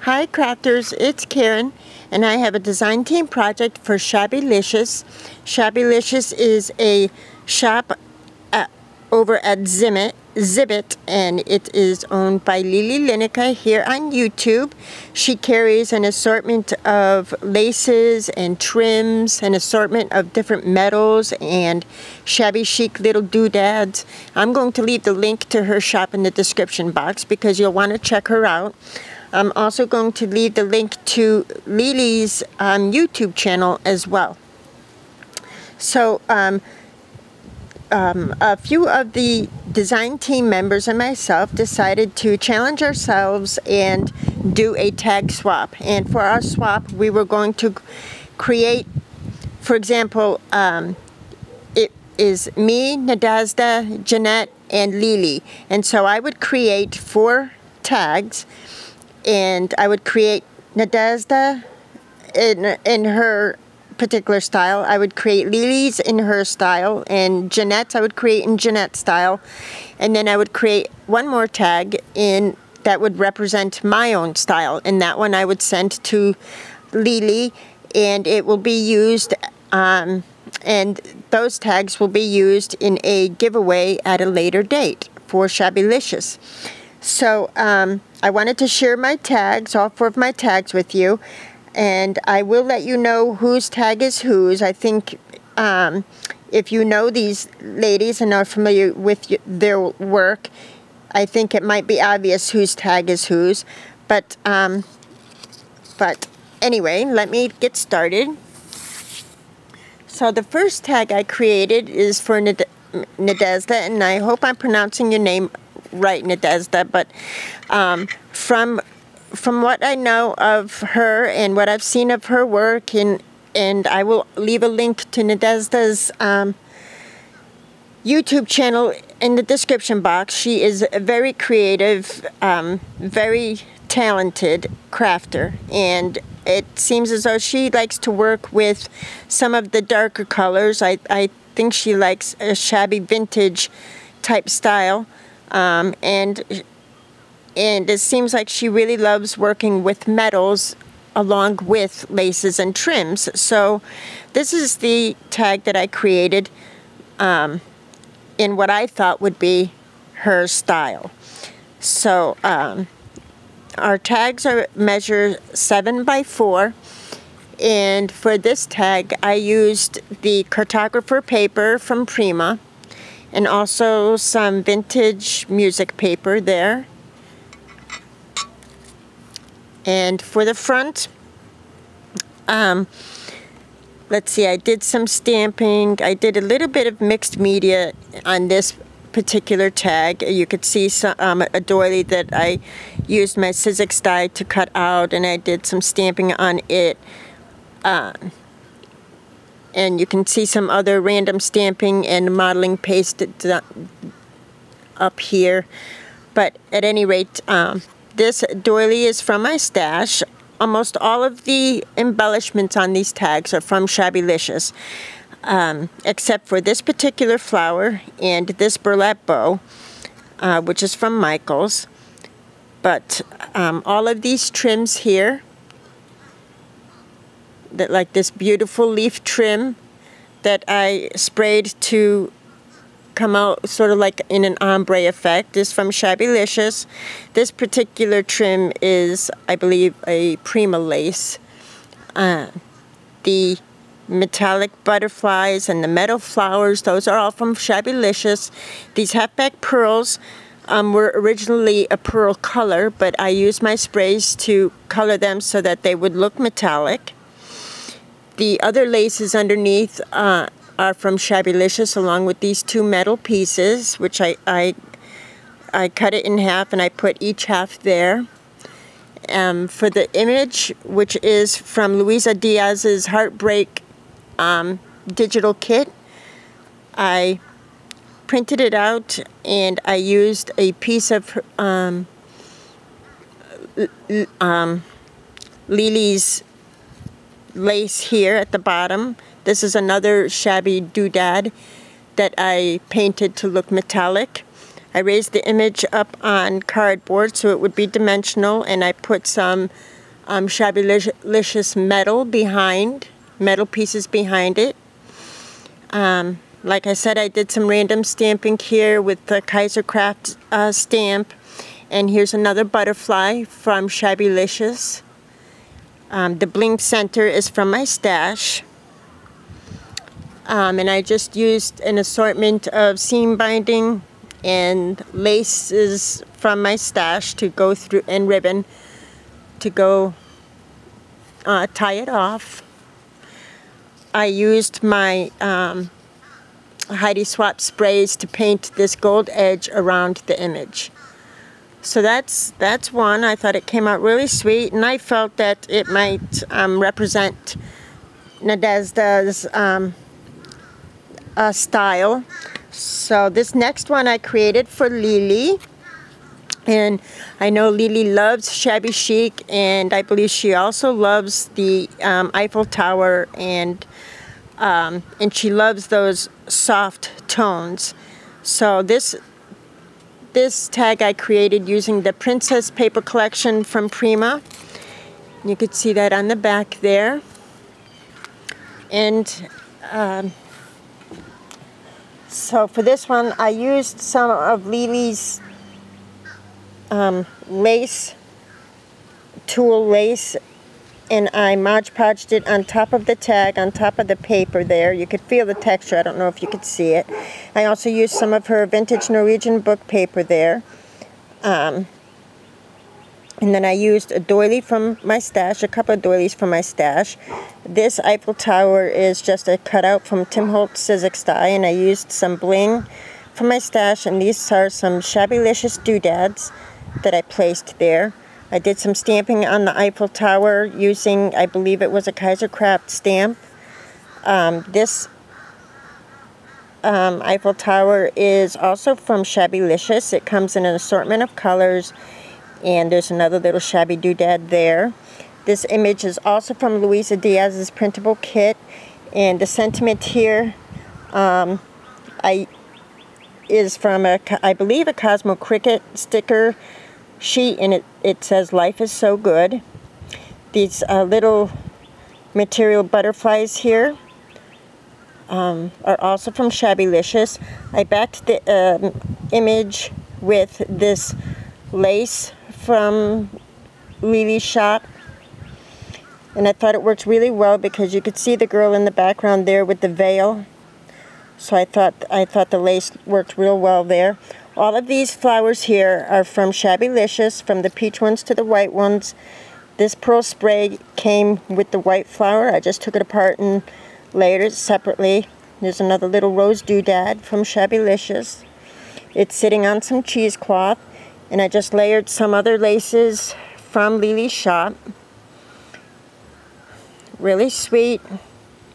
Hi crafters, it's Karen, and I have a design team project for Shabbylishious. Shabbylishious is a shop over at Zibbit, and it is owned by Lely here on YouTube. She carries an assortment of laces and trims, an assortment of different metals and shabby chic little doodads. I'm going to leave the link to her shop in the description box because you'll want to check her out. I'm also going to leave the link to Lely's YouTube channel as well. So a few of the design team members and myself decided to challenge ourselves and do a tag swap. And for our swap, we were going to create, for example, it is me, Nesda, Janette, and Lely. And so I would create 4 tags. And I would create Nesda in her particular style. I would create Lely's in her style, and Janette's I would create in Janette's style. And then I would create one more tag in that would represent my own style, and that one I would send to Lely, and it will be used, and those tags will be used in a giveaway at a later date for Shabbylishious. So I wanted to share my tags, all 4 of my tags with you, and I will let you know whose tag is whose. I think if you know these ladies and are familiar with their work, I think it might be obvious whose tag is whose. But anyway, let me get started. So the first tag I created is for Nesda, and I hope I'm pronouncing your name right, Nesda, but from what I know of her and what I've seen of her work, and I will leave a link to Nesda's YouTube channel in the description box. She is a very creative, very talented crafter, and it seems as though she likes to work with some of the darker colors. I think she likes a shabby vintage type style. And it seems like she really loves working with metals along with laces and trims. So this is the tag that I created in what I thought would be her style. So our tags are measure 7 by 4. And for this tag, I used the cartographer paper from Prima, and also some vintage music paper there. And for the front, let's see, I did some stamping. I did a little bit of mixed media on this particular tag. You could see some, a doily that I used my Sizzix die to cut out, and I did some stamping on it. And you can see some other random stamping and modeling pasted up here. But at any rate, this doily is from my stash. Almost all of the embellishments on these tags are from Shabbylishious, except for this particular flower and this burlap bow, which is from Michael's. But all of these trims here, that like this beautiful leaf trim that I sprayed to come out sort of like in an ombre effect, is from Shabbylishious. This particular trim is, I believe, a Prima lace. The metallic butterflies and the metal flowers, those are all from Shabbylishious. These halfback pearls were originally a pearl color, but I used my sprays to color them so that they would look metallic. The other laces underneath are from Shabbylishious, along with these 2 metal pieces, which I cut it in half and I put each half there. For the image, which is from Luisa Diaz's Heartbreak digital kit, I printed it out and I used a piece of Lely's lace here at the bottom. This is another shabby doodad that I painted to look metallic. I raised the image up on cardboard so it would be dimensional, and I put some Shabbylishious metal pieces behind it. Like I said, I did some random stamping here with the Kaisercraft stamp. And here's another butterfly from Shabbylishious. The bling center is from my stash. And I just used an assortment of seam binding and laces from my stash to go through, and ribbon to go tie it off. I used my Heidi Swap sprays to paint this gold edge around the image. So that's one. I thought it came out really sweet, and I felt that it might represent Nesda's style. So this next one I created for Lely, and I know Lely loves shabby chic, and I believe she also loves the Eiffel Tower, and she loves those soft tones. So this tag I created using the Princess paper collection from Prima. You could see that on the back there. And so for this one, I used some of Lely's lace, tulle lace, and I Mod Podged it on top of the tag, on top of the paper there. You could feel the texture. I don't know if you could see it. I also used some of her vintage Norwegian book paper there. And then I used a doily from my stash, a couple of doilies from my stash. This Eiffel Tower is just a cutout from Tim Holtz Sizzix die, and I used some bling from my stash, and these are some Shabbylishious doodads that I placed there. I did some stamping on the Eiffel Tower using, I believe it was a Kaisercraft stamp. This Eiffel Tower is also from Shabbylishious. It comes in an assortment of colors, and there's another little shabby doodad there. This image is also from Louisa Diaz's printable kit, and the sentiment here is from I believe a Cosmo Cricket sticker sheet, and it says "Life is so good." These little material butterflies here are also from Shabbylishious. I backed the image with this lace from Lely's shop, and I thought it worked really well because you could see the girl in the background there with the veil. So I thought the lace worked real well there. All of these flowers here are from Shabbylishious, from the peach ones to the white ones. This pearl spray came with the white flower. I just took it apart and layered it separately. There's another little rose doodad from Shabbylishious. It's sitting on some cheesecloth, and I just layered some other laces from Lely's shop. Really sweet,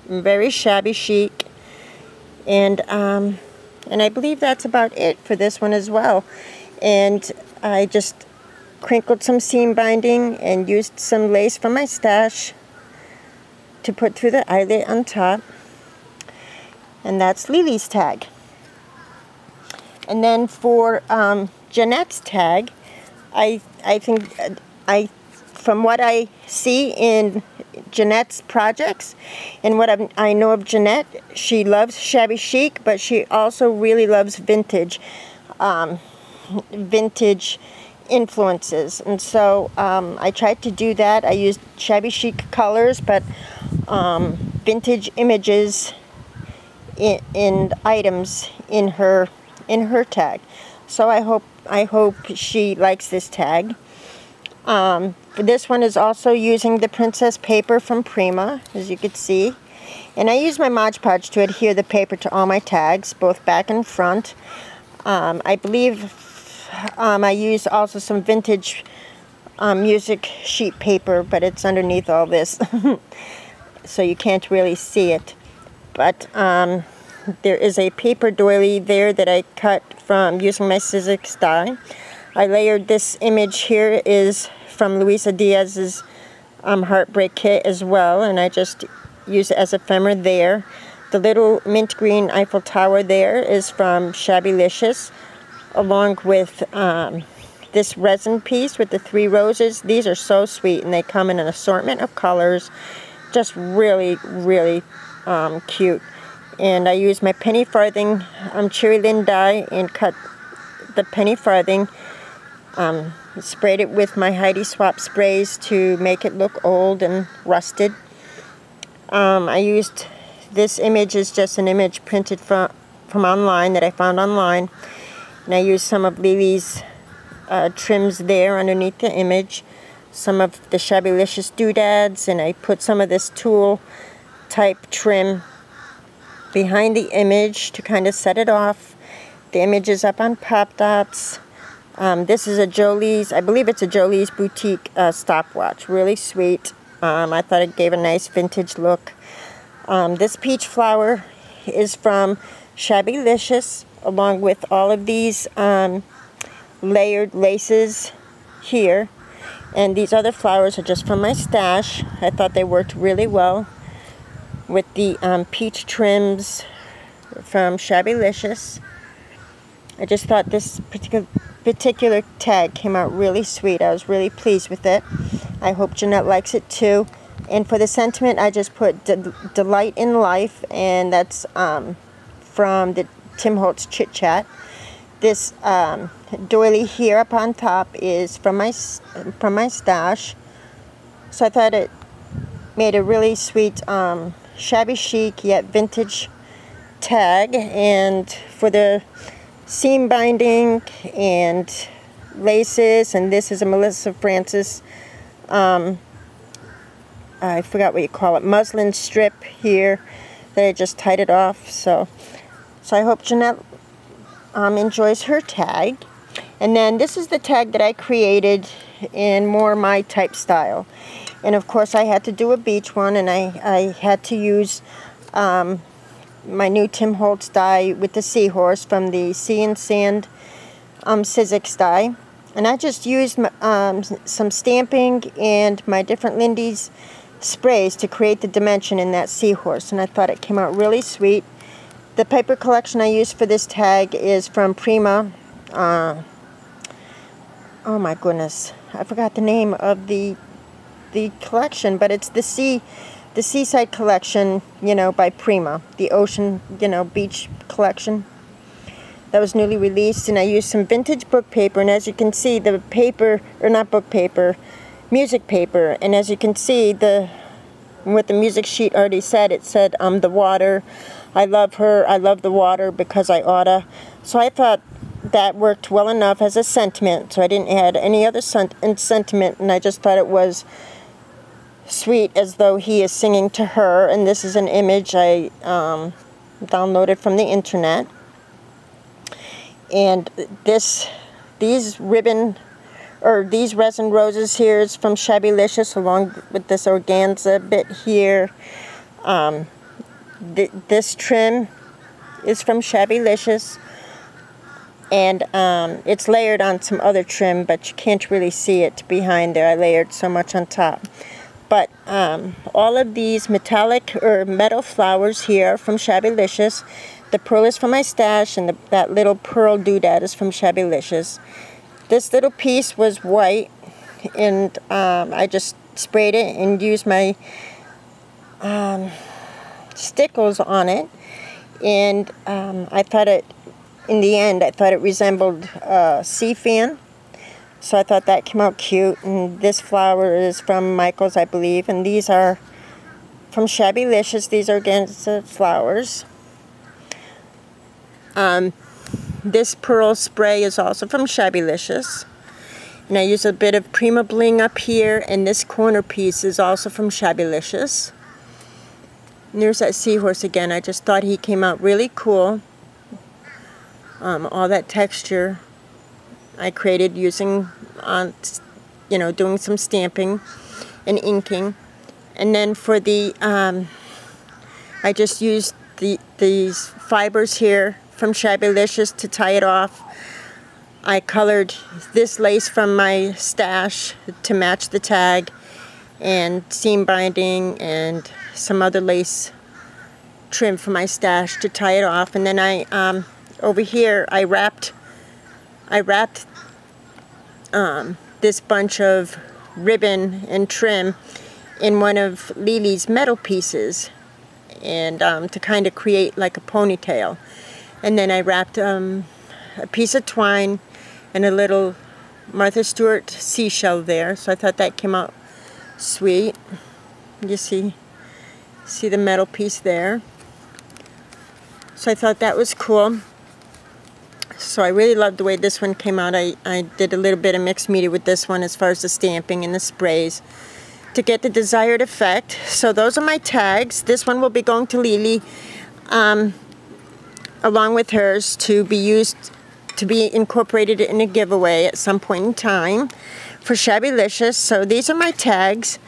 very shabby chic, and I believe that's about it for this one as well. And I just crinkled some seam binding and used some lace from my stash to put through the eyelet on top. And that's Lely's tag. And then for Janette's tag, I think from what I see in Janette's projects and what I know of Janette, she loves shabby chic, but she also really loves vintage influences. And so I tried to do that. I used shabby chic colors, but vintage images in items in her tag. So I hope she likes this tag. This one is also using the Princess paper from Prima, as you can see. And I use my Mod Podge to adhere the paper to all my tags, both back and front. I believe I used also some vintage music sheet paper, but it's underneath all this, so you can't really see it. But there is a paper doily there that I cut from using my Sizzix die. I layered this image here is from Louisa Diaz's Heartbreak kit as well, and I just use it as ephemera there. The little mint green Eiffel Tower there is from Shabbylishious, along with this resin piece with the 3 roses. These are so sweet, and they come in an assortment of colors. Just really, really cute. And I used my penny farthing cherry lin die and cut the penny farthing. Sprayed it with my Heidi Swap sprays to make it look old and rusted. I used, this image is just an image printed from online that I found online. And I used some of Lely's trims there underneath the image. Some of the Shabbylishious doodads, and I put some of this tulle type trim behind the image to kind of set it off. The image is up on Pop Dots. This is a Jolie's, I believe it's a Jolie's Boutique stopwatch. Really sweet. I thought it gave a nice vintage look. This peach flower is from Shabbylishious, along with all of these layered laces here. And these other flowers are just from my stash. I thought they worked really well with the peach trims from Shabbylishious. I just thought this particular tag came out really sweet. I was really pleased with it. I hope Janette likes it too. And for the sentiment, I just put Delight in Life, and that's from the Tim Holtz Chit Chat. This doily here up on top is from my stash. So I thought it made a really sweet shabby chic yet vintage tag. And for the seam binding and laces, and this is a Melissa Francis, I forgot what you call it, muslin strip here that I just tied it off. So I hope Janette enjoys her tag. And then this is the tag that I created in more my type style. And of course I had to do a beach one, and I had to use my new Tim Holtz die with the seahorse from the Sea and Sand Sizzix die. And I just used some stamping and my different Lindy's sprays to create the dimension in that seahorse, and I thought it came out really sweet. The paper collection I used for this tag is from Prima. Oh my goodness, I forgot the name of the collection, but it's the Seaside collection, you know, by Prima, the ocean, you know, beach collection that was newly released. And I used some vintage book paper, and as you can see, the paper, or not book paper, music paper, and as you can see, what the music sheet already said, it said the water, I love her, I love the water because I oughta. So I thought that worked well enough as a sentiment, so I didn't add any other sentiment, and I just thought it was sweet, as though he is singing to her. And this is an image I downloaded from the internet. And these resin roses here is from Shabbylishious, along with this organza bit here. This trim is from Shabbylishious, and it's layered on some other trim, but you can't really see it behind there. I layered so much on top. But all of these metallic or metal flowers here are from Shabbylishious. The pearl is from my stash, and that little pearl doodad is from Shabbylishious. This little piece was white, and I just sprayed it and used my stickles on it. And I thought it, in the end, I thought it resembled a sea fan. So I thought that came out cute. And this flower is from Michael's, I believe. And these are from Shabbylishious. These are organza flowers. This pearl spray is also from Shabbylishious. And I use a bit of Prima Bling up here. And this corner piece is also from Shabbylishious. And there's that seahorse again. I just thought he came out really cool. All that texture I created using, doing some stamping and inking. And then for the, I just used these fibers here from Shabbylishious to tie it off. I colored this lace from my stash to match the tag, and seam binding and some other lace trim from my stash to tie it off. And then I over here I wrapped I wrapped this bunch of ribbon and trim in one of Lely's metal pieces, and to kind of create like a ponytail. And then I wrapped a piece of twine and a little Martha Stewart seashell there, so I thought that came out sweet. You see the metal piece there. So I thought that was cool. So I really loved the way this one came out. I did a little bit of mixed media with this one as far as the stamping and the sprays to get the desired effect. So those are my tags. This one will be going to Lely along with hers to be used, to be incorporated in a giveaway at some point in time for Shabbylishious. So these are my tags.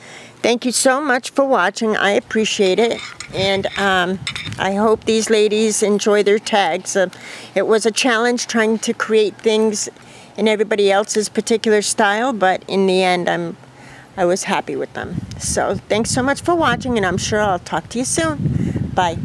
Thank you so much for watching. I appreciate it. And I hope these ladies enjoy their tags. It was a challenge trying to create things in everybody else's particular style, but in the end I was happy with them. So thanks so much for watching, and I'm sure I'll talk to you soon. Bye.